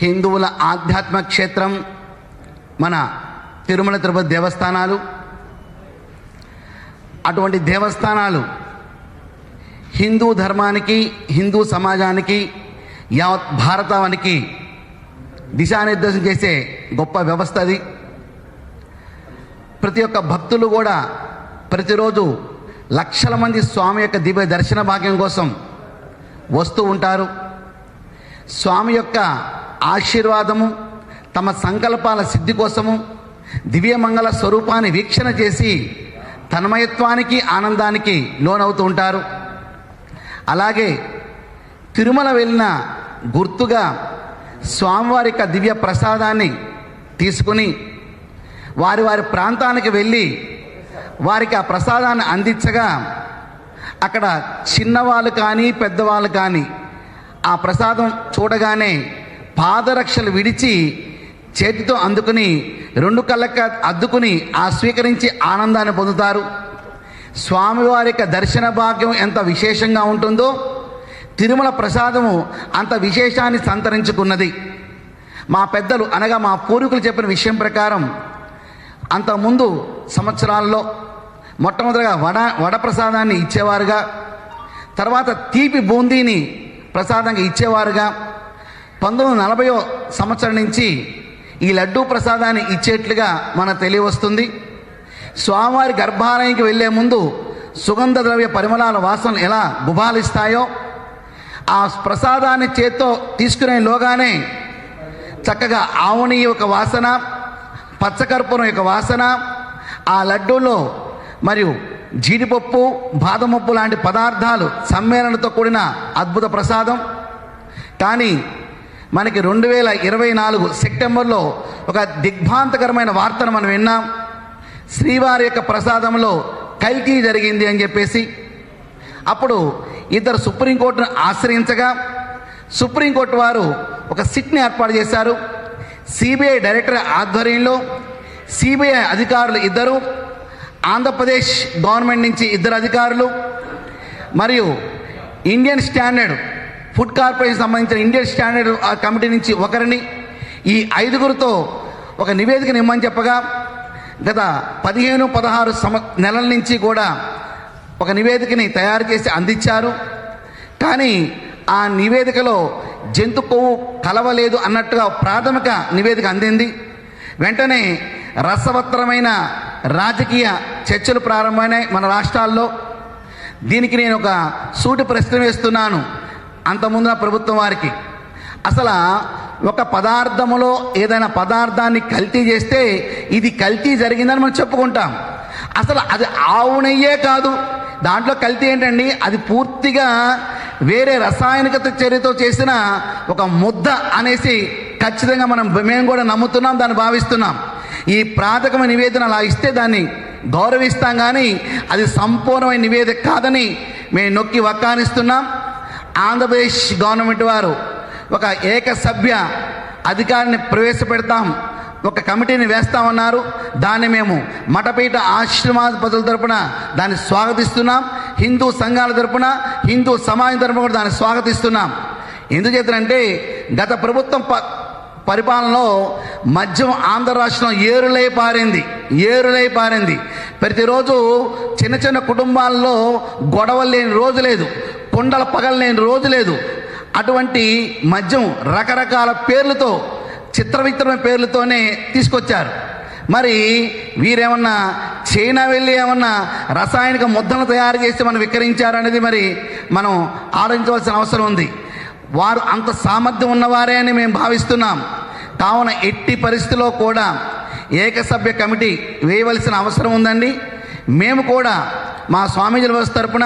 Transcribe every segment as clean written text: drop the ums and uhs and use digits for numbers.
హిందువుల ఆధ్యాత్మిక క్షేత్రం మన తిరుమల తిరుపతి దేవస్థానాలు. అటువంటి దేవస్థానాలు హిందూ ధర్మానికి, హిందూ సమాజానికి, యావత్ భారతానికి దిశానిర్దేశం చేసే గొప్ప వ్యవస్థ అది. ప్రతి ఒక్క భక్తులు కూడా ప్రతిరోజు లక్షల మంది స్వామి యొక్క దివ్య దర్శన భాగ్యం కోసం వస్తూ ఉంటారు. స్వామి యొక్క ఆశీర్వాదము, తమ సంకల్పాల సిద్ధి కోసము దివ్యమంగళ స్వరూపాన్ని వీక్షణ చేసి తన్మయత్వానికి, ఆనందానికి లోనవుతూ ఉంటారు. అలాగే తిరుమల వెళ్ళిన గుర్తుగా స్వామివారి యొక్క దివ్య ప్రసాదాన్ని తీసుకుని వారి వారి ప్రాంతానికి వెళ్ళి వారికి ఆ ప్రసాదాన్ని అందించగా అక్కడ చిన్నవాళ్ళు కానీ పెద్దవాళ్ళు కానీ ఆ ప్రసాదం చూడగానే పాదరక్షలు విడిచి చేతితో అందుకుని రెండు కళ్ళక అద్దుకుని ఆ స్వీకరించి ఆనందాన్ని పొందుతారు. స్వామివారి యొక్క దర్శన భాగ్యం ఎంత విశేషంగా ఉంటుందో తిరుమల ప్రసాదము అంత విశేషాన్ని సంతరించుకున్నది. మా పెద్దలు అనగా మా పూర్వీకులు చెప్పిన విషయం ప్రకారం అంతకుముందు సంవత్సరాల్లో మొట్టమొదటిగా వడ ప్రసాదాన్ని ఇచ్చేవారుగా, తర్వాత తీపి బూందీని ప్రసాదంగా ఇచ్చేవారుగా, 1940 సంవత్సరం నుంచి ఈ లడ్డూ ప్రసాదాన్ని ఇచ్చేట్లుగా మనకు తెలియవస్తుంది. స్వామివారి గర్భాలయానికి వెళ్ళే ముందు సుగంధ ద్రవ్య పరిమళాల వాసనలు ఎలా గుబాలిస్తాయో ఆ ప్రసాదాన్ని చేత్తో తీసుకునే లోగానే చక్కగా ఆవుని యొక్క వాసన, పచ్చకర్పూరం యొక్క వాసన, ఆ లడ్డూలో మరియు జీడిపప్పు, బాదమప్పు లాంటి పదార్థాలు సమ్మేళనతో కూడిన అద్భుత ప్రసాదం. కానీ మనకి 2024 సెప్టెంబర్లో ఒక దిగ్భ్రాంతకరమైన వార్తను మనం విన్నాం. శ్రీవారి యొక్క ప్రసాదంలో కల్తీ జరిగింది అని చెప్పేసి. అప్పుడు ఇద్దరు సుప్రీంకోర్టును ఆశ్రయించగా సుప్రీంకోర్టు వారు ఒక సిట్ని ఏర్పాటు చేశారు. సిబిఐ డైరెక్టర్ ఆధ్వర్యంలో సిబిఐ అధికారులు ఇద్దరు, ఆంధ్రప్రదేశ్ గవర్నమెంట్ నుంచి ఇద్దరు అధికారులు మరియు ఇండియన్ స్టాండర్డ్ ఫుడ్ కార్పొరేషన్ సంబంధించిన ఇండియన్ స్టాండర్డ్ కమిటీ నుంచి ఒకరిని, ఈ 5గురితో ఒక నివేదికను ఇమ్మని చెప్పగా గత 15-16 నెలల నుంచి కూడా ఒక నివేదికని తయారు చేసి అందించారు. కానీ ఆ నివేదికలో జంతు కొవ్వు కలవలేదు అన్నట్టుగా ప్రాథమిక నివేదిక అందింది. వెంటనే రసవత్తరమైన రాజకీయ చర్చలు ప్రారంభమైనాయి మన రాష్ట్రాల్లో. దీనికి నేను ఒక సూటి ప్రశ్న వేస్తున్నాను అంతకుముందు ప్రభుత్వం వారికి. అసలు ఒక పదార్థములో ఏదైనా పదార్థాన్ని కల్తీ చేస్తే ఇది కల్తీ జరిగిందని మనం చెప్పుకుంటాం. అసలు అది ఆవు నెయ్యే కాదు, దాంట్లో కల్తీ ఏంటండి? అది పూర్తిగా వేరే రసాయనిక చర్యతో చేసిన ఒక ముద్ద అనేసి ఖచ్చితంగా మేము కూడా నమ్ముతున్నాం, దాన్ని భావిస్తున్నాం. ఈ ప్రాథమిక నివేదన అలా ఇస్తే దాన్ని గౌరవిస్తాం, కానీ అది సంపూర్ణమైన నివేదిక కాదని మేము నొక్కి వక్కానిస్తున్నాం. ఆంధ్రప్రదేశ్ గవర్నమెంట్ వారు ఒక ఏకసభ్య అధికారిని ప్రవేశపెడతాం, ఒక కమిటీని వేస్తామన్నారు. దాన్ని మేము మఠపీఠ ఆశ్రమాధిపతుల తరపున దాన్ని స్వాగతిస్తున్నాం. హిందూ సంఘాల తరపున, హిందూ సమాజం తరపున కూడా దాన్ని స్వాగతిస్తున్నాం. ఎందుచేతంటే గత ప్రభుత్వం పరిపాలనలో మద్యం ఆంధ్ర రాష్ట్రం ఏరులై పారింది. ప్రతిరోజు చిన్న చిన్న కుటుంబాల్లో గొడవలు లేని రోజు లేదు, కొండల పగలు లేని రోజు లేదు. అటువంటి మద్యం రకరకాల పేర్లతో, చిత్రవిచిత్రమైన పేర్లతోనే తీసుకొచ్చారు. మరి వీరేమన్నా చైనా వెళ్ళి ఏమన్నా రసాయనిక ముద్దలను తయారు చేసి మనం విక్రయించారనేది మరి మనం ఆలోచించవలసిన అవసరం ఉంది. వారు అంత సామర్థ్యం ఉన్నవారే అని మేము భావిస్తున్నాం. కావున ఎట్టి పరిస్థితిలో కూడా ఏకసభ్య కమిటీ వేయవలసిన అవసరం ఉందండి. మేము కూడా మా స్వామీజీల వ్యవస్థ తరపున,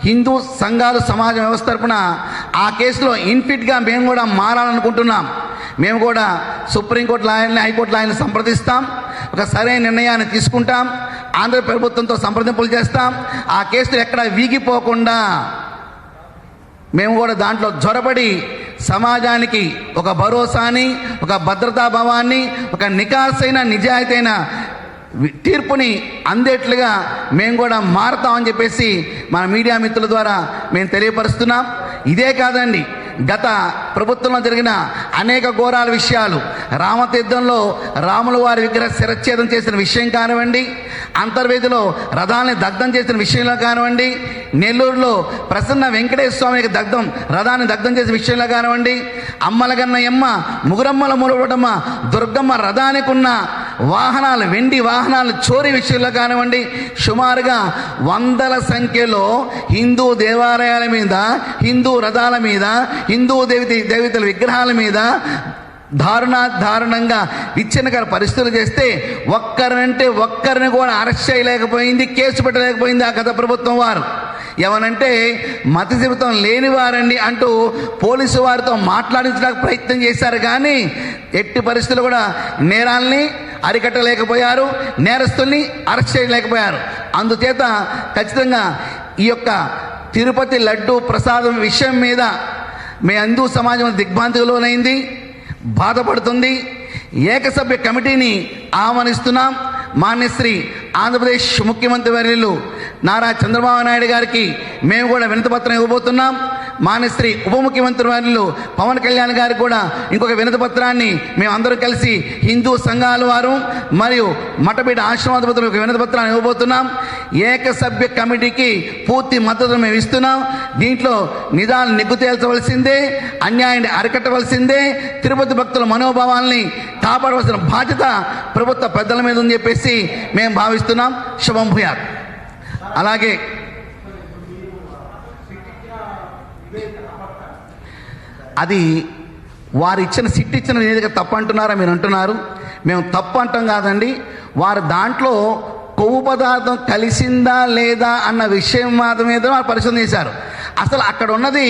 హిందూ సంఘాలు సమాజ వ్యవస్థ తరపున ఆ కేసులో ఇన్ఫిట్గా మేము కూడా మారాలనుకుంటున్నాం. మేము కూడా సుప్రీంకోర్టు లాయర్ని, హైకోర్టు లాయర్ని సంప్రదిస్తాం, ఒక సరైన నిర్ణయాన్ని తీసుకుంటాం, ఆంధ్ర ప్రభుత్వంతో సంప్రదింపులు చేస్తాం. ఆ కేసులు ఎక్కడ వీగిపోకుండా మేము కూడా దాంట్లో జొరబడి సమాజానికి ఒక భరోసాని, ఒక భద్రతాభావాన్ని, ఒక నికాసైన నిజాయితీన తీర్పుని అందేట్లుగా మేము కూడా మారతామని చెప్పేసి మన మీడియా మిత్రుల ద్వారా మేము తెలియపరుస్తున్నాం. ఇదే కాదండి, గత ప్రభుత్వంలో జరిగిన అనేక ఘోరాల విషయాలు, రామతీర్థంలో రాముల వారి విగ్రహ శిరచ్ఛేదం చేసిన విషయం కానివ్వండి, అంతర్వేదిలో రథాలని దగ్ధం చేసిన విషయంలో కానివ్వండి, నెల్లూరులో ప్రసన్న వెంకటేశ్వర స్వామికి రథాన్ని దగ్ధం చేసిన విషయంలో కానివ్వండి, అమ్మలగన్నయమ్మ ముగురమ్మల మూలవటమ్మ దుర్గమ్మ రథానికి ఉన్న వాహనాలు, వెండి వాహనాలు చోరీ విషయంలో కానివ్వండి, సుమారుగా వందల సంఖ్యలో హిందూ దేవాలయాల మీద, హిందూ రథాల మీద, హిందూ దేవతల విగ్రహాల మీద దారుణంగా విచ్ఛిన్నకర పరిస్థితులు చేస్తే ఒక్కరిని కూడా అరెస్ట్ చేయలేకపోయింది, కేసు పెట్టలేకపోయింది ఆ గత ప్రభుత్వం వారు. ఏమనంటే మతి జీవితం లేని వారండి అంటూ పోలీసు వారితో మాట్లాడించడానికి ప్రయత్నం చేశారు, కానీ ఎట్టి పరిస్థితులు కూడా నేరాల్ని అరికట్టలేకపోయారు, నేరస్తుల్ని అరెస్ట్ చేయలేకపోయారు. అందుచేత ఖచ్చితంగా ఈ యొక్క తిరుపతి లడ్డు ప్రసాదం విషయం మీద మీ హిందూ సమాజం దిగ్భ్రాంతికి లోనైంది, బాధపడుతుంది. ఏకసభ్య కమిటీని ఆహ్వానిస్తున్నాం. మాన్యశ్రీ ఆంధ్రప్రదేశ్ ముఖ్యమంత్రి వర్యులు నారా చంద్రబాబు నాయుడు గారికి మేము కూడా వినతిపత్రం ఇవ్వబోతున్నాం. మాన్యశ్రీ ఉప ముఖ్యమంత్రి వర్యులు పవన్ కళ్యాణ్ గారికి కూడా ఇంకొక వినతిపత్రాన్ని మేము అందరూ కలిసి హిందూ సంఘాల వారు మరియు మఠపీఠ ఆశ్రమాధిపతులకు ఒక వినతిపత్రాన్ని ఇవ్వబోతున్నాం. ఏకసభ్య కమిటీకి పూర్తి మద్దతు మేము ఇస్తున్నాం. దీంట్లో నిజాలు నిగ్గు తేల్చవలసిందే, అన్యాయాన్ని అరికట్టవలసిందే, తిరుపతి భక్తుల మనోభావాల్ని కాపాడవలసిన బాధ్యత ప్రభుత్వ పెద్దల మీద అని చెప్పేసి మేము భావిస్తున్నాం. శుభం భూయాత్. అలాగే అది వారు సిట్ ఇచ్చిన నివేదిక తప్పు అంటున్నారా మీరు అంటున్నారు. మేము తప్పు అంటాం కాదండి, వారు దాంట్లో కొవ్వు పదార్థం కలిసిందా లేదా అన్న విషయం మాత్రమే వారు పరిశోధన చేశారు. అసలు అక్కడ ఉన్నది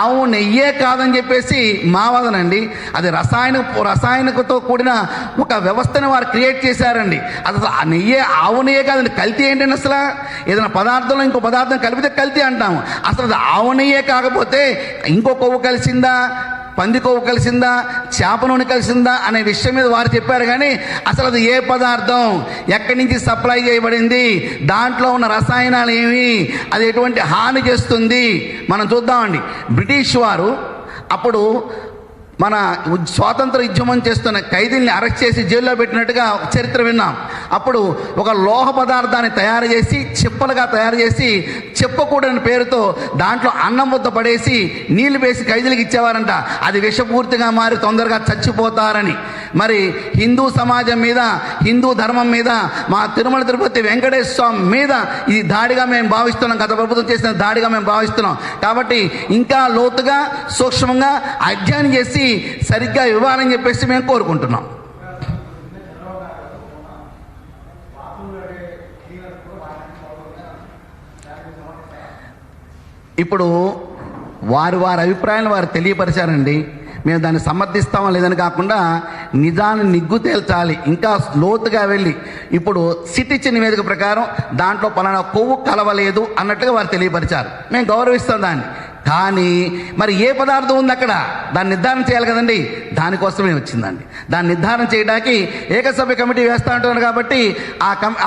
ఆవు నెయ్యే కాదని చెప్పేసి మా వాదనండి. అది రసాయనికతో కూడిన ఒక వ్యవస్థని వారు క్రియేట్ చేశారండి. అసలు ఆ నెయ్యే ఆవు నెయ్యే కాదండి, కల్తీ ఏంటండి? అసలు ఏదైనా పదార్థంలో ఇంకో పదార్థం కలిపితే కల్తీ అంటాము. అసలు అది ఆవు నెయ్యే కాకపోతే ఇంకో కొవ్వు కలిసిందా, పంది కొవ్వు కలిసిందా, చేప నూనె కలిసిందా అనే విషయం మీద వారు చెప్పారు. కానీ అసలు అది ఏ పదార్థం, ఎక్కడి నుంచి సప్లై చేయబడింది, దాంట్లో ఉన్న రసాయనాలు ఏమి, అది ఎటువంటి హాని చేస్తుంది మనం చూద్దామండి. బ్రిటిష్ వారు అప్పుడు మన స్వాతంత్ర ఉద్యమం చేస్తున్న ఖైదీల్ని అరెస్ట్ చేసి జైల్లో పెట్టినట్టుగా చరిత్ర విన్నాం. అప్పుడు ఒక లోహ పదార్థాన్ని తయారు చేసి చిప్పలుగా తయారు చేసి చెప్పకూడని పేరుతో దాంట్లో అన్నం ముద్ద పడేసి నీళ్లు వేసి ఖైదీలకు ఇచ్చేవారంట. అది విషపూర్తిగా మారి తొందరగా చచ్చిపోతారని. మరి హిందూ సమాజం మీద, హిందూ ధర్మం మీద, మా తిరుమల తిరుపతి వెంకటేశ్వర స్వామి మీద ఇది దాడిగా మేము భావిస్తున్నాం. గత ప్రభుత్వం చేసిన దాడిగా మేము భావిస్తున్నాం. కాబట్టి ఇంకా లోతుగా సూక్ష్మంగా అధ్యయనం చేసి సరిగ్గా ఇవ్వాలని చెప్పేసి మేము కోరుకుంటున్నాం. ఇప్పుడు వారి అభిప్రాయాలు వారు తెలియపరిచారండి. మేము దాన్ని సమర్థిస్తామో లేదని కాకుండా నిజాన్ని నిగ్గు తేల్చాలి, ఇంకా లోతుగా వెళ్ళి. ఇప్పుడు సిట్ ఇచ్చిన నివేదిక ప్రకారం దాంట్లో పలానా కొవ్వు కలవలేదు అన్నట్టుగా వారు తెలియపరిచారు. మేము గౌరవిస్తాం దాన్ని. కానీ మరి ఏ పదార్థం ఉంది అక్కడ, దాన్ని నిర్ధారణ చేయాలి కదండి. దానికోసమే వచ్చిందండి. దాన్ని నిర్ధారణ చేయడానికి ఏకసభ్య కమిటీ వేస్తూ ఉంటున్నారు. కాబట్టి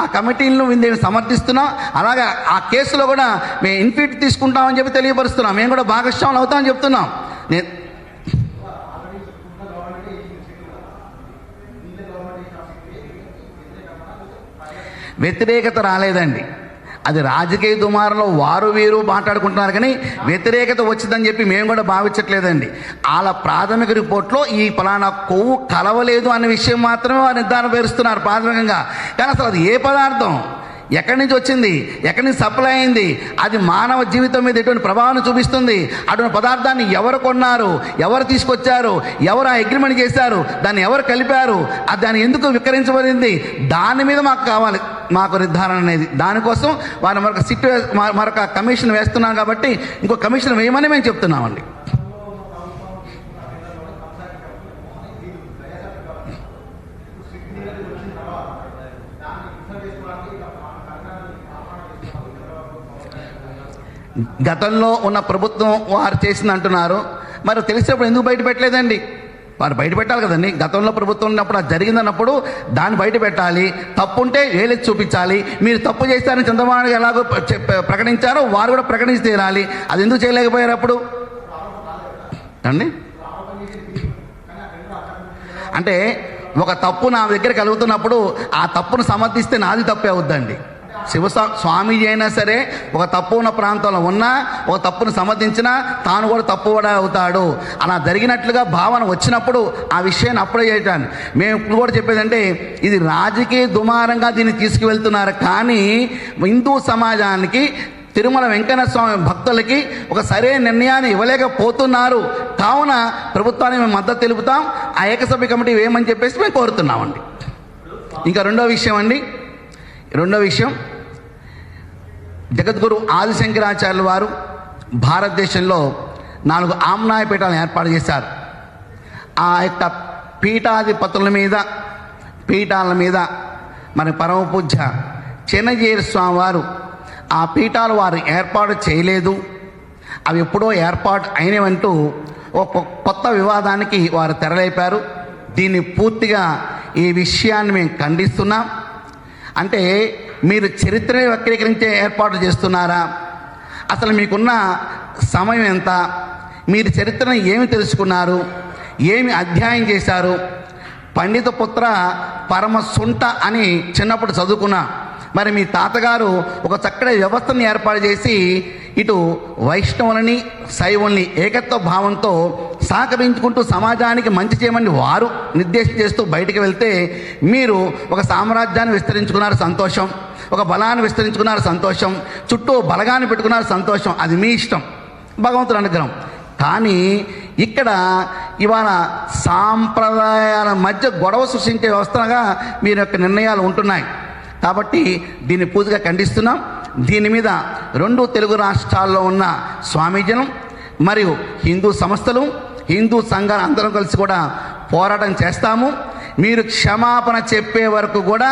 ఆ కమిటీలను మేము సమర్థిస్తున్నాం. అలాగే ఆ కేసులో కూడా మేము ఇన్ఫిట్ తీసుకుంటామని చెప్పి తెలియపరుస్తున్నాం. మేము కూడా భాగస్వాములు అవుతామని చెప్తున్నాం. వ్యతిరేకత రాలేదండి. అది రాజకీయ దుమారంలో వారు వీరు మాట్లాడుకుంటున్నారు, కానీ వ్యతిరేకత వచ్చిందని చెప్పి మేము కూడా భావించట్లేదండి. వాళ్ళ ప్రాథమిక రిపోర్ట్లో ఈ ఫలానా కొవ్వు కలవలేదు అనే విషయం మాత్రమే వారు నిర్ధారణ పేరుస్తున్నారు ప్రాథమికంగా. కానీ అసలు అది ఏ పదార్థం, ఎక్కడి నుంచి వచ్చింది, ఎక్కడి నుంచి సప్లై అయింది, అది మానవ జీవితం మీద ఎటువంటి ప్రభావం చూపిస్తుంది, అటువంటి పదార్థాన్ని ఎవరు కొన్నారు, ఎవరు తీసుకొచ్చారు, ఎవరు ఆ అగ్రిమెంట్ చేశారు, దాన్ని ఎవరు కలిపారు, దాన్ని ఎందుకు విక్రయించబడింది, దాని మీద మాకు కావాలి, మాకు నిర్ధారణ అనేది. దానికోసం వారు మరొక కమిషన్ వేస్తున్నాం. కాబట్టి ఇంకో కమిషన్ వేయమని మేము చెప్తున్నామండి. గతంలో ఉన్న ప్రభుత్వం వారు చేసింది అంటున్నారు. మరి తెలిసినప్పుడు ఎందుకు బయట పెట్టలేదండి? వారు బయట పెట్టాలి కదండి. గతంలో ప్రభుత్వం ఉన్నప్పుడు అది జరిగిందన్నప్పుడు దాన్ని బయట పెట్టాలి. తప్పుంటే వేలెత్తి చూపించాలి. మీరు తప్పు చేస్తారని చంద్రబాబు నాయుడు ఎలాగో ప్రకటించారో వారు కూడా ప్రకటించి తీరాలి. అది ఎందుకు చేయలేకపోయారు? అప్పుడు అండి అంటే ఒక తప్పు నా దగ్గర కలుగుతున్నప్పుడు ఆ తప్పును సమర్థిస్తే నాది తప్పే అవుద్దండి. స్వామీజీ అయినా సరే ఒక తప్పు ఉన్న ప్రాంతంలో ఉన్నా ఒక తప్పును సమర్థించినా తాను కూడా తప్పు కూడా అవుతాడు. అలా జరిగినట్లుగా భావన వచ్చినప్పుడు ఆ విషయాన్ని అప్పుడే చేయటాను. మేము ఇప్పుడు కూడా చెప్పేదంటే ఇది రాజకీయ దుమారంగా దీన్ని తీసుకువెళ్తున్నారు, కానీ హిందూ సమాజానికి తిరుమల వెంకన్న స్వామి భక్తులకి ఒక సరైన నిర్ణయాన్ని ఇవ్వలేకపోతున్నారు. కావున ప్రభుత్వానికి మేము మద్దతు తెలుపుతాం. ఆ ఏకసభ్య కమిటీ వేయమని చెప్పేసి మేము కోరుతున్నామండి. ఇంకా రెండో విషయం జగద్గురు ఆదిశంకరాచార్యుల వారు భారతదేశంలో 4 ఆమ్నాయ పీఠాలను ఏర్పాటు చేశారు. ఆ యొక్క పీఠాల మీద మన పరమ పూజ్య చిన్నజీయర్ స్వామి వారు ఆ పీఠాలు వారు ఏర్పాటు చేయలేదు, అవి ఎప్పుడో ఏర్పాటు అయినవంటూ ఒక కొత్త వివాదానికి వారు తెరలేపారు. దీన్ని పూర్తిగా ఈ విషయాన్ని మేము ఖండిస్తున్నాం. అంటే మీరు చరిత్రని వక్రీకరించే ఏర్పాటు చేస్తున్నారా? అసలు మీకున్న సమయం ఎంత? మీరు చరిత్రను ఏమి తెలుసుకున్నారు? ఏమి అధ్యయనం చేశారు? పండిత పుత్ర పరమ సుంట అని చిన్నప్పుడు చదువుకున్నా. మరి మీ తాతగారు ఒక చక్కటి వ్యవస్థను ఏర్పాటు చేసి ఇటు వైష్ణవులని శైవుల్ని ఏకత్వ భావంతో సహకరించుకుంటూ సమాజానికి మంచి చేయమని వారు నిర్దేశం చేస్తూ బయటికి వెళ్తే మీరు ఒక సామ్రాజ్యాన్ని విస్తరించుకున్నారు, సంతోషం. ఒక బలాన్ని విస్తరించుకున్నారు, సంతోషం. చుట్టూ బలగాన్ని పెట్టుకున్నారు, సంతోషం. అది మీ ఇష్టం, భగవంతుడి అనుగ్రహం. కానీ ఇక్కడ ఇవాళ సాంప్రదాయాల మధ్య గొడవ సృష్టించే వ్యవస్థగా మీ యొక్క నిర్ణయాలు ఉంటున్నాయి. కాబట్టి దీన్ని పూర్తిగా ఖండిస్తున్నాం. దీని మీద 2 తెలుగు రాష్ట్రాల్లో ఉన్న స్వామీజనం మరియు హిందూ సంస్థలు, హిందూ సంఘాలు అందరం కలిసి కూడా పోరాటం చేస్తాము. మీరు క్షమాపణ చెప్పే వరకు కూడా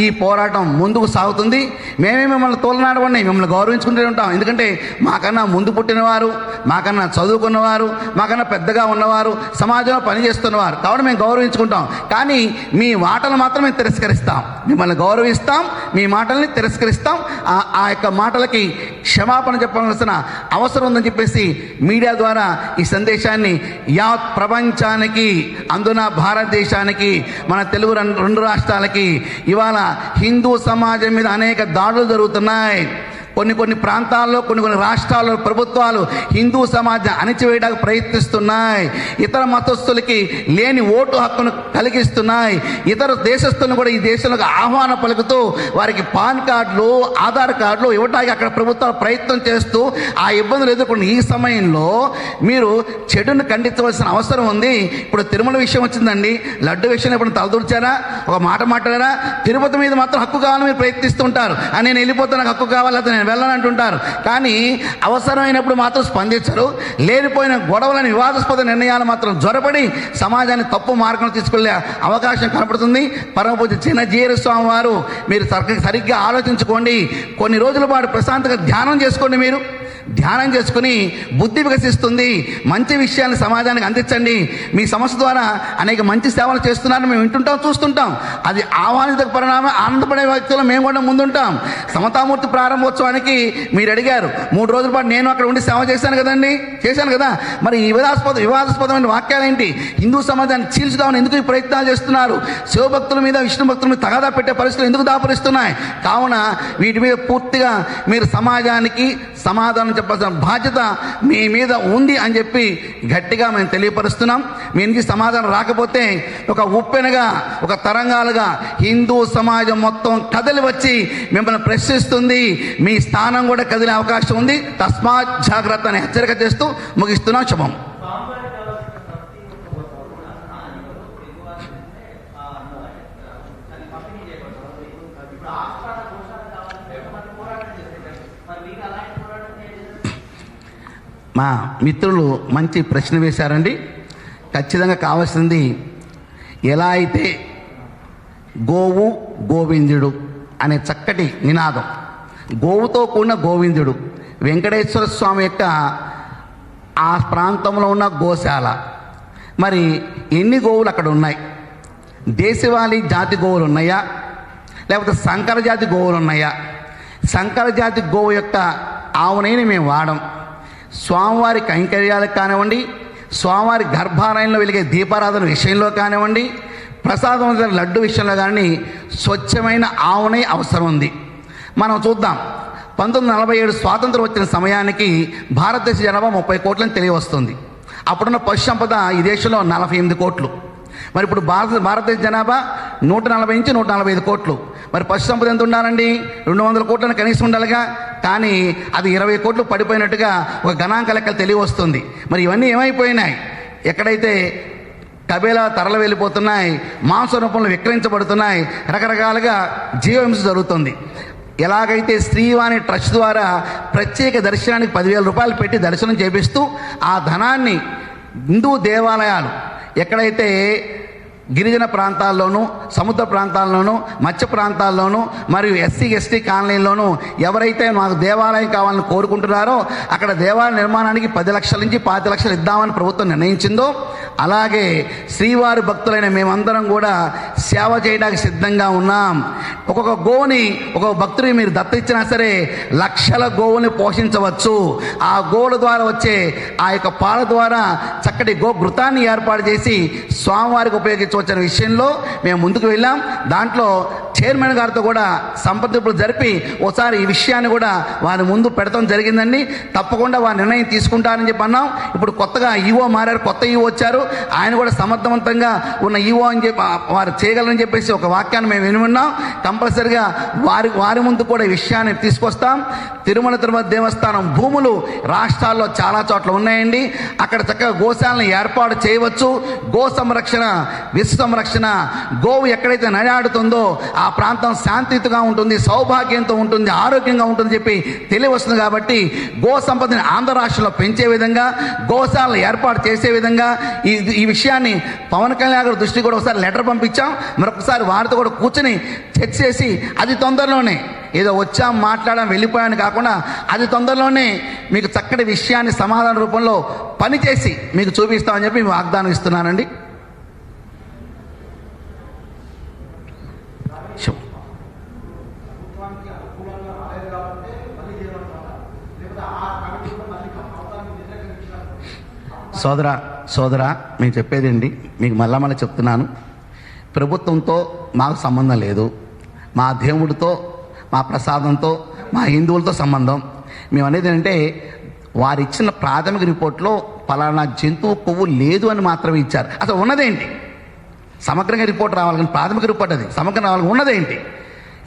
ఈ పోరాటం ముందుకు సాగుతుంది. మేమే మిమ్మల్ని తోలనాడవండి, మిమ్మల్ని గౌరవించుకుంటూ ఉంటాం. ఎందుకంటే మాకన్నా ముందు పుట్టినవారు, మాకన్నా చదువుకున్నవారు, మాకన్నా పెద్దగా ఉన్నవారు, సమాజంలో పనిచేస్తున్నవారు. కాబట్టి మేము గౌరవించుకుంటాం. కానీ మీ మాటలు మాత్రం మేము తిరస్కరిస్తాం. మిమ్మల్ని గౌరవిస్తాం, మీ మాటల్ని తిరస్కరిస్తాం. ఆ యొక్క మాటలకి క్షమాపణ చెప్పవలసిన అవసరం ఉందని చెప్పేసి మీడియా ద్వారా ఈ సందేశాన్ని యావత్ ప్రపంచానికి, అందున భారతదేశానికి, మన తెలుగు 2 రాష్ట్రాలకి ఇవాళ హిందూ సమాజం మీద అనేక దాడులు జరుగుతున్నాయి. కొన్ని ప్రాంతాల్లో, కొన్ని రాష్ట్రాల్లో ప్రభుత్వాలు హిందూ సమాజం అణిచివేయడానికి ప్రయత్నిస్తున్నాయి. ఇతర మతస్థులకి లేని ఓటు హక్కును కలిగిస్తున్నాయి. ఇతర దేశస్తులను కూడా ఈ దేశంలోకి ఆహ్వానం పలుకుతూ వారికి పాన్ కార్డులు, ఆధార్ కార్డులు ఇవ్వడానికి అక్కడ ప్రభుత్వాలు ప్రయత్నం చేస్తూ ఆ ఇబ్బందులు ఎదుర్కొన్న ఈ సమయంలో మీరు చెడును ఖండించవలసిన అవసరం ఉంది. ఇప్పుడు తిరుమల విషయం వచ్చిందండి, లడ్డు విషయంలో ఇప్పుడు తలదూర్చారా? ఒక మాట మాట్లాడారా? తిరుపతి మీద మాత్రం హక్కు కావాలని మీరు ప్రయత్నిస్తుంటారు. నేను వెళ్ళిపోతే నాకు హక్కు కావాలి, వెళ్ళనంటుంటారు. కానీ అవసరమైనప్పుడు మాత్రం స్పందించరు. లేనిపోయిన గొడవలని, వివాదాస్పద నిర్ణయాలు మాత్రం జ్వరపడి సమాజాన్ని తప్పు మార్గం తీసుకెళ్లే అవకాశం కనపడుతుంది. పరమ పూజ్య చిన్నజీయర్ స్వామి వారు మీరు సరిగ్గా ఆలోచించుకోండి. కొన్ని రోజుల పాటు ప్రశాంతంగా ధ్యానం చేసుకోండి. మీరు ధ్యానం చేసుకుని బుద్ధి వికసిస్తుంది. మంచి విషయాన్ని సమాజానికి అందించండి. మీ సంస్థ ద్వారా అనేక మంచి సేవలు చేస్తున్నారని మేము వింటుంటాం, చూస్తుంటాం. అది ఆహ్వానిత పరిణామం. ఆనందపడే వ్యక్తులు మేము కూడా ముందుంటాం. సమతామూర్తి ప్రారంభోత్సవానికి మీరు అడిగారు, 3 రోజుల పాటు నేను అక్కడ ఉండి సేవ చేశాను కదా. మరి ఈ వివాదాస్పదమైన వాక్యాలు ఏంటి? హిందూ సమాజాన్ని చీల్చుదామని ఎందుకు ఈ ప్రయత్నాలు చేస్తున్నారు? శివభక్తుల మీద, విష్ణు భక్తుల మీద తగాదా పెట్టే పరిస్థితులు ఎందుకు దాపరిస్తున్నాయి? కావున వీటి మీద పూర్తిగా మీరు సమాజానికి సమాధానం చెప్పాల్సిన బాధ్యత మీ మీద ఉంది అని చెప్పి గట్టిగా మేము తెలియపరుస్తున్నాం. మీ నుంచి సమాధానం రాకపోతే ఒక ఉప్పెనగా, ఒక తరంగాలుగా హిందూ సమాజం మొత్తం కదిలి వచ్చి మిమ్మల్ని ప్రశ్నిస్తుంది. మీ స్థానం కూడా కదిలే అవకాశం ఉంది. తస్మాత్ జాగ్రత్త అని హెచ్చరిక చేస్తూ ముగిస్తున్నాం. శుభం. మా మిత్రులు మంచి ప్రశ్న వేశారండి. ఖచ్చితంగా కావాల్సింది, ఎలా అయితే గోవు గోవిందుడు అనే చక్కటి నినాదం, గోవుతో కూడిన గోవిందుడు, వెంకటేశ్వర స్వామి యొక్క ఆ ప్రాంతంలో ఉన్న గోశాల. మరి ఎన్ని గోవులు అక్కడ ఉన్నాయి? దేశవాళీ జాతి గోవులు ఉన్నాయా, లేకపోతే సంకర జాతి గోవులు ఉన్నాయా? సంకర జాతి గోవు యొక్క ఆవునైనా మేము వాడం. స్వామివారి కైంకర్యాలకు కానివ్వండి, స్వామివారి గర్భాలయంలో వెలిగే దీపారాధన విషయంలో కానివ్వండి, ప్రసాదం లడ్డు విషయంలో కానీ స్వచ్ఛమైన ఆవు నెయ్యి అవసరం ఉంది. మనం చూద్దాం, 1947 స్వాతంత్రం వచ్చిన సమయానికి భారతదేశ జనాభా 30 కోట్లని తెలియవస్తుంది. అప్పుడున్న పశు సంపద ఈ దేశంలో 48 కోట్లు. మరి ఇప్పుడు భారతదేశ జనాభా 140 నుంచి 145 కోట్లు. మరి పశు సంపద ఎంత ఉండాలండి? 200 కోట్లను కనీసం ఉండాలిగా. కానీ అది 20 కోట్లు పడిపోయినట్టుగా ఒక గణాంక లెక్కలు తెలియవస్తుంది. మరి ఇవన్నీ ఏమైపోయినాయి? ఎక్కడైతే కబేలా తరలి వెళ్ళిపోతున్నాయి, మాంస రూపంలో విక్రయించబడుతున్నాయి, రకరకాలుగా జీవహింస జరుగుతుంది. ఎలాగైతే శ్రీవాణి ట్రస్ట్ ద్వారా ప్రత్యేక దర్శనానికి 10,000 రూపాయలు పెట్టి దర్శనం చేపిస్తూ ఆ ధనాన్ని హిందూ దేవాలయాలు ఎక్కడైతే గిరిజన ప్రాంతాల్లోనూ, సముద్ర ప్రాంతాల్లోనూ, మత్స్య ప్రాంతాల్లోనూ మరియు ఎస్సీ ఎస్టీ కాలనీల్లోనూ ఎవరైతే మాకు దేవాలయం కావాలని కోరుకుంటున్నారో అక్కడ దేవాలయ నిర్మాణానికి 10 లక్షల నుంచి 5 లక్షలు ఇద్దామని ప్రభుత్వం నిర్ణయించిందో, అలాగే శ్రీవారి భక్తులైన మేమందరం కూడా సేవ చేయడానికి సిద్ధంగా ఉన్నాం. ఒక్కొక్క గోవుని ఒక్కొక్క భక్తుడికి మీరు దత్తిచ్చినా సరే లక్షల గోవుని పోషించవచ్చు. ఆ గోవుల ద్వారా వచ్చే ఆ యొక్క పాల ద్వారా చక్కటి గో ఘృతాన్ని ఏర్పాటు చేసి స్వామివారికి ఉపయోగించవచ్చనే విషయంలో మేము ముందుకు వెళ్ళాం. దాంట్లో చైర్మన్ గారితో కూడా సంప్రదింపులు జరిపి ఒకసారి ఈ విషయాన్ని కూడా వారి ముందు పెడతాం జరిగిందండి. తప్పకుండా వారి నిర్ణయం తీసుకుంటారని చెప్పి అన్నాం. ఇప్పుడు కొత్తగా ఈవో మారారు, కొత్త ఈవో వచ్చారు. ఆయన కూడా సమర్థవంతంగా ఉన్న ఈవో అని చెప్పి వారు చేయగలరని చెప్పేసి ఒక వాక్యాన్ని మేము వినున్నాం. కంపల్సరిగా వారి ముందు కూడా ఈ విషయాన్ని తీసుకొస్తాం. తిరుమల తిరుపతి దేవస్థానం భూములు రాష్ట్రాల్లో చాలా చోట్ల ఉన్నాయండి. అక్కడ చక్కగా గోశాలను ఏర్పాటు చేయవచ్చు. గో సంరక్షణ, విశ్వ సంరక్షణ, గోవు ఎక్కడైతే నడాడుతుందో ఆ ప్రాంతం శాంతియుతంగా ఉంటుంది, సౌభాగ్యంతో ఉంటుంది, ఆరోగ్యంగా ఉంటుంది చెప్పి తెలియవస్తుంది. కాబట్టి గో సంపదని ఆంధ్ర రాష్ట్రంలో పెంచే విధంగా, గోశాలను ఏర్పాటు చేసే విధంగా ఈ విషయాన్ని పవన్ కళ్యాణ్ గారి దృష్టికి కూడా ఒకసారి లెటర్ పంపించాం. మరొకసారి వారితో కూడా కూర్చొని చర్చ చేసి అది తొందరలోనే ఏదో వచ్చాం మాట్లాడడం వెళ్ళిపోయాను కాకుండా అది తొందరలోనే మీకు చక్కటి విషయాన్ని సమాధాన రూపంలో పనిచేసి మీకు చూపిస్తామని చెప్పి వాగ్దానం ఇస్తున్నానండి. సోదరా మేము చెప్పేదండి, మీకు మళ్ళీ చెప్తున్నాను. ప్రభుత్వంతో మాకు సంబంధం లేదు. మా దేవుడితో, మా ప్రసాదంతో, మా హిందువులతో సంబంధం. మేము అనేది ఏంటంటే వారు ఇచ్చిన ప్రాథమిక రిపోర్ట్లో పలానా జంతువు కొవ్వు లేదు అని మాత్రమే ఇచ్చారు. అసలు ఉన్నదేంటి? సమగ్రంగా రిపోర్ట్ రావాలి, కానీ ప్రాథమిక రిపోర్ట్ అది సమగ్రంగా రావాలి. ఉన్నదేంటి?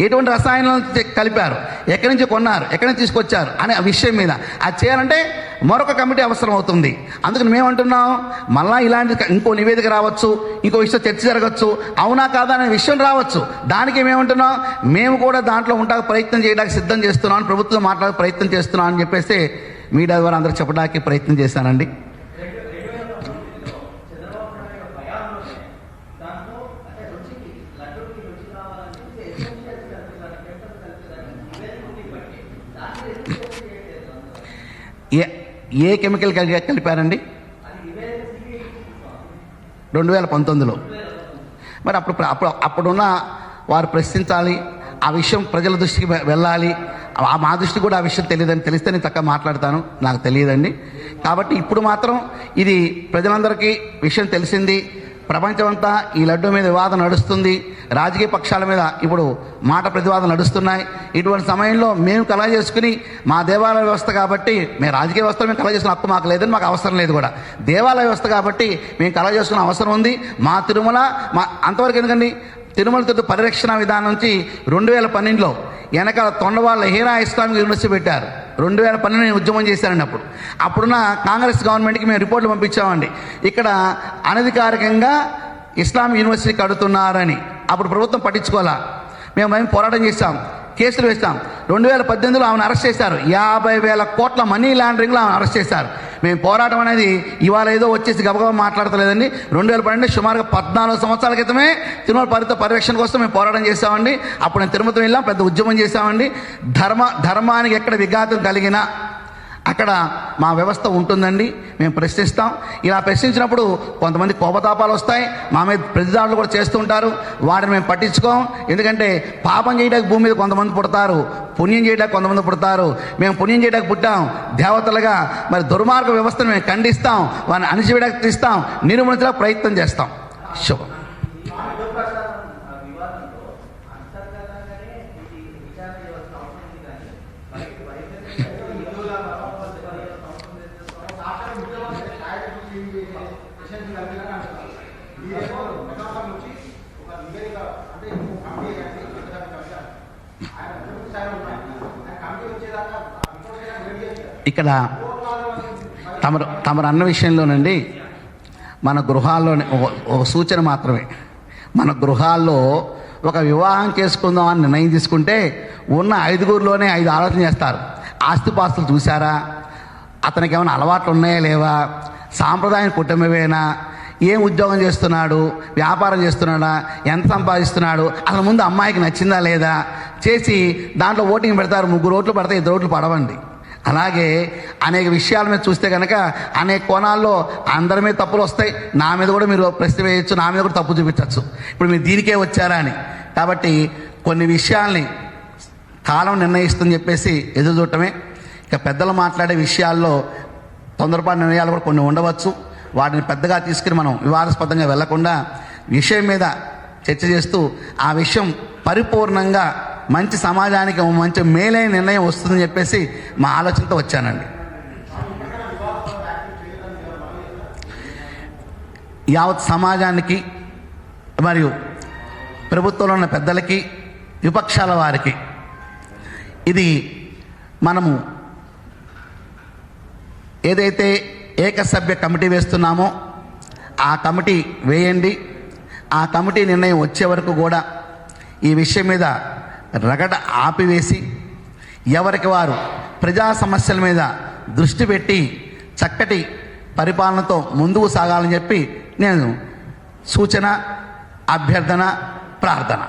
ఎటువంటి రసాయనాలు కలిపారు, ఎక్కడి నుంచి కొన్నారు, ఎక్కడి నుంచి తీసుకొచ్చారు అనే విషయం మీద అది చేయాలంటే మరొక కమిటీ అవసరం అవుతుంది. అందుకని మేమంటున్నాం, మళ్ళా ఇలాంటి ఇంకో నివేదిక రావచ్చు, ఇంకో విషయం చర్చ జరగచ్చు, అవునా కాదా అనే విషయం రావచ్చు. దానికి మేమంటున్నాం, మేము కూడా దాంట్లో ఉండడానికి ప్రయత్నం చేయడానికి సిద్ధం చేస్తున్నాం, ప్రభుత్వం మాట్లాడే ప్రయత్నం చేస్తున్నాం అని చెప్పేసి మీడియా ద్వారా అందరూ చెప్పడానికి ప్రయత్నం చేశానండి. ఏ కెమికల్ కలిపారండి? 2019లో. మరి అప్పుడున్న వారు ప్రశ్నించాలి, ఆ విషయం ప్రజల దృష్టికి వెళ్ళాలి. మా దృష్టి కూడా ఆ విషయం తెలియదని తెలిస్తే నేను చక్కగా మాట్లాడతాను, నాకు తెలియదండి. కాబట్టి ఇప్పుడు మాత్రం ఇది ప్రజలందరికీ విషయం తెలిసింది. ప్రపంచమంతా ఈ లడ్డు మీద వివాదం నడుస్తుంది. రాజకీయ పక్షాల మీద ఇప్పుడు మాట ప్రతివాదం నడుస్తున్నాయి. ఇటువంటి సమయంలో మేము కలగ చేసుకుని మా దేవాలయ వ్యవస్థ కాబట్టి, మేము రాజకీయ వ్యవస్థ మేము కలగ చేసుకునే హక్కు మాకు లేదని, మాకు అవసరం లేదు కూడా. దేవాలయ వ్యవస్థ కాబట్టి మేము కలగ చేసుకునే అవసరం ఉంది. మా తిరుమల అంతవరకు ఎందుకండి, తిరుమల తిరుపతి పరిరక్షణ విధానం నుంచి 2012లో వెనకాల తొండవాళ్ళ హీరా ఇస్లామిక్ యూనివర్సిటీ పెట్టారు. 2012 ఉద్యమం చేశారండి. అప్పుడున్న కాంగ్రెస్ గవర్నమెంట్కి మేము రిపోర్ట్లు పంపించామండి, ఇక్కడ అనధికారికంగా ఇస్లామిక్ యూనివర్సిటీ కడుతున్నారని. అప్పుడు ప్రభుత్వం పట్టించుకోవాలా. మేము పోరాటం చేశాం, కేసులు వేస్తాం. 2018లో ఆమెను అరెస్ట్ చేశారు. 50,000 కోట్ల మనీ లాండరింగ్లో ఆమెను అరెస్ట్ చేశారు. మేము పోరాటం అనేది ఇవాళ ఏదో వచ్చేసి గబగబా మాట్లాడతలేదండి. 2012 సుమారుగా 14 సంవత్సరాల క్రితమే తిరుమల పరిరక్షణ కోసం మేము పోరాటం చేశామండి. అప్పుడు నేను తిరుమల వెళ్ళాం, పెద్ద ఉద్యమం చేశామండి. ధర్మానికి ఎక్కడ విఘాతం కలిగినా, అక్కడ మా వ్యవస్థ ఉంటుందండి, మేము ప్రశ్నిస్తాం. ఇలా ప్రశ్నించినప్పుడు కొంతమంది కోపతాపాలు వస్తాయి, మా మీద ప్రతిదాడులు కూడా చేస్తూ ఉంటారు. వాటిని మేము పట్టించుకోం. ఎందుకంటే పాపం చేయడానికి భూమి మీద కొంతమంది పుడతారు, పుణ్యం చేయడానికి కొంతమంది పుడతారు. మేము పుణ్యం చేయడానికి పుట్టాం దేవతలుగా. మరి దుర్మార్గ వ్యవస్థను మేము ఖండిస్తాం, వారిని అణిచివేయడానికి తీస్తాం, నిర్మూలించడానికి ప్రయత్నం చేస్తాం. శుభం. ఇక్కడ తమరు అన్న విషయంలోనండి, మన గృహాల్లోనే ఒక సూచన మాత్రమే. మన గృహాల్లో ఒక వివాహం చేసుకుందాం అని నిర్ణయం తీసుకుంటే ఉన్న 5గురిలోనే 5 ఆలోచన చేస్తారు. ఆస్తిపాస్తులు చూసారా, అతనికి ఏమైనా అలవాట్లు ఉన్నాయా లేవా, సాంప్రదాయం కుటుంబమేనా, ఏం ఉద్యోగం చేస్తున్నాడు, వ్యాపారం చేస్తున్నాడా, ఎంత సంపాదిస్తున్నాడు, అసలు ముందు అమ్మాయికి నచ్చిందా లేదా చేసి దాంట్లో ఓటింగ్ పెడతారు. 3 ఓట్లు పడతాయి, 2 ఓట్లు పడవండి. అలాగే అనేక విషయాల మీద చూస్తే కనుక అనేక కోణాల్లో అందరి మీద తప్పులు వస్తాయి. నా మీద కూడా మీరు ప్రశ్న వేయచ్చు, నా మీద కూడా తప్పు చూపించవచ్చు. ఇప్పుడు మీరు దీనికే వచ్చారా అని. కాబట్టి కొన్ని విషయాల్ని కాలం నిర్ణయిస్తుందని చెప్పేసి ఎదురు చూడటమే. ఇక పెద్దలు మాట్లాడే విషయాల్లో తొందరపాటు నిర్ణయాలు కూడా కొన్ని ఉండవచ్చు. వాటిని పెద్దగా తీసుకుని మనం వివాదాస్పదంగా వెళ్లకుండా విషయం మీద చర్చ చేస్తూ ఆ విషయం పరిపూర్ణంగా మంచి సమాజానికి మంచి మేలైన నిర్ణయం వస్తుందని చెప్పేసి మా ఆలోచనతో వచ్చానండి. యావత్ సమాజానికి మరియు ప్రభుత్వంలో ఉన్న పెద్దలకి, విపక్షాల వారికి ఇది మనము ఏదైతే ఏకసభ్య కమిటీ వేస్తున్నామో ఆ కమిటీ వేయండి. ఆ కమిటీ నిర్ణయం వచ్చే వరకు కూడా ఈ విషయం మీద రగడ ఆపివేసి ఎవరికి వారు ప్రజా సమస్యల మీద దృష్టి పెట్టి చక్కటి పరిపాలనతో ముందుకు సాగాలని చెప్పి నేను సూచన, అభ్యర్థన, ప్రార్థన.